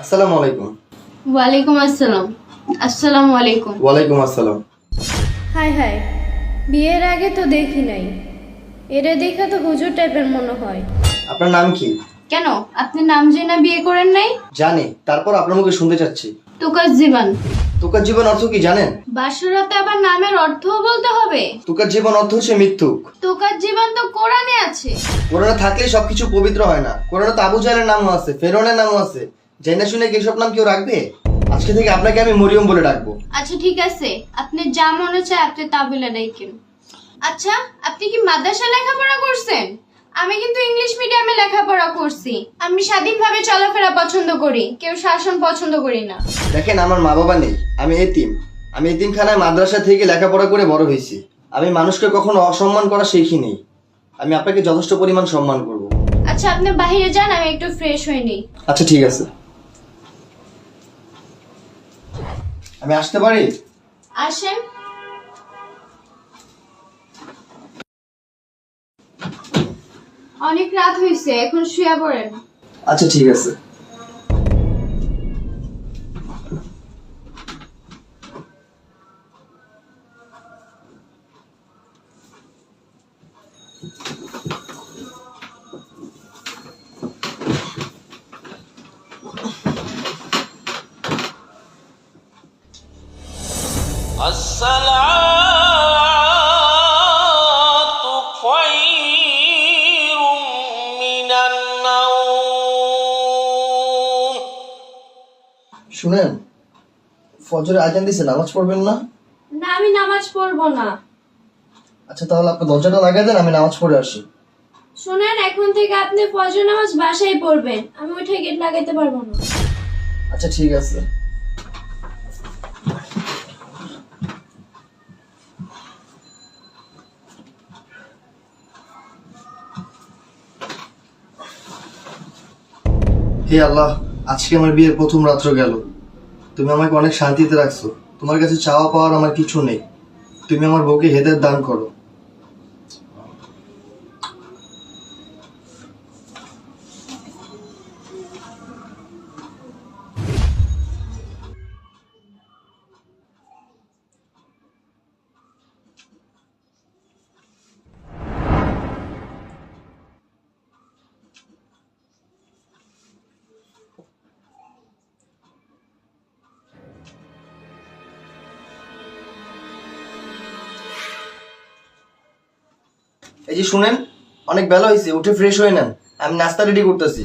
আসসালামু আলাইকুম। ওয়ালাইকুম আসসালাম। আসসালামু আলাইকুম। ওয়ালাইকুম আসসালাম। হাই হাই, বিয়ের আগে তো দেখি নাই, এরা দেখা তো হুজুর টাইপের মনে হয়। আপনার নাম কি? কেন আপনি নাম জেনে বিয়ে করেন নাই? জানি, তারপর আপনার মুখে শুনতে চাচ্ছি। তুকার জীবন। তুকার জীবন অর্থ কি জানেন? বাসরাতে আবার নামের অর্থও বলতে হবে? তুকার জীবন অর্থ হচ্ছে মিথ্যুক। তুকার জীবন তো কোরআনে আছে। কোরআনে থাকলে সবকিছু পবিত্র হয় না। কোরআনে তো আবু জাহেলের নামও আছে, ফেরৌনের নামও আছে। জেনে শুনে কি এসব নাম কেউ রাখবে? আজকে থেকে আপনাকে আমি মরিয়ম বলে ডাকবো। আচ্ছা ঠিক আছে, আপনি যা মনে চায় আপনি তা বলে ডাকেন। আচ্ছা, আপনি কি মাদ্রাসায় লেখাপড়া করছেন? আমি কিন্তু ইংলিশ মিডিয়ামে লেখাপড়া করছি। আমি স্বাধীনভাবে চলাফেরা পছন্দ করি, কেউ শাসন পছন্দ করি না। দেখেন, আমার মা বাবা নেই, আমি এতিম। আমি এতিমখানায় মাদ্রাসা থেকে লেখাপড়া করে বড় হয়েছি। আমি মানুষকে কখনো অসম্মান করা শিখি নেই। আমি আপনাকে যথেষ্ট পরিমাণ সম্মান করব। আচ্ছা আপনি বাইরে যান, আমি একটু ফ্রেশ হয়ে নিই। আচ্ছা ঠিক আছে, আমি আসতে পারি? আসেন। অনেক রাত হয়েছে, এখন শুয়ে পড়েন। আচ্ছা ঠিক আছে। الصلاة خير من النوم শুনেন, ফজরে আজান দিছে, নামাজ পড়বেন না? না আমি নামাজ পড়বো না। আচ্ছা তাহলে আপনি দরজাটা লাগাই দেন, আমি নামাজ পড়ে আসি। শুনেন, এখন থেকে আপনি ফজর নামাজ বাসায় পড়বেন, আমি উঠে গেট লাগাইতে পারবো না। আচ্ছা ঠিক আছে। হে আল্লাহ, আজকে আমার বিয়ের প্রথম রাত্র গেল। তুমি আমাকে অনেক শান্তিতে রাখছো। তোমার কাছে চাওয়া পাওয়ার আমার কিছু নেই। তুমি আমার বউকে হেদায়েত দান করো। এই যে শুনেন, অনেক বেলা হয়েছে, উঠে ফ্রেশ হয়ে নেন। আমি নাস্তা রেডি করতেছি।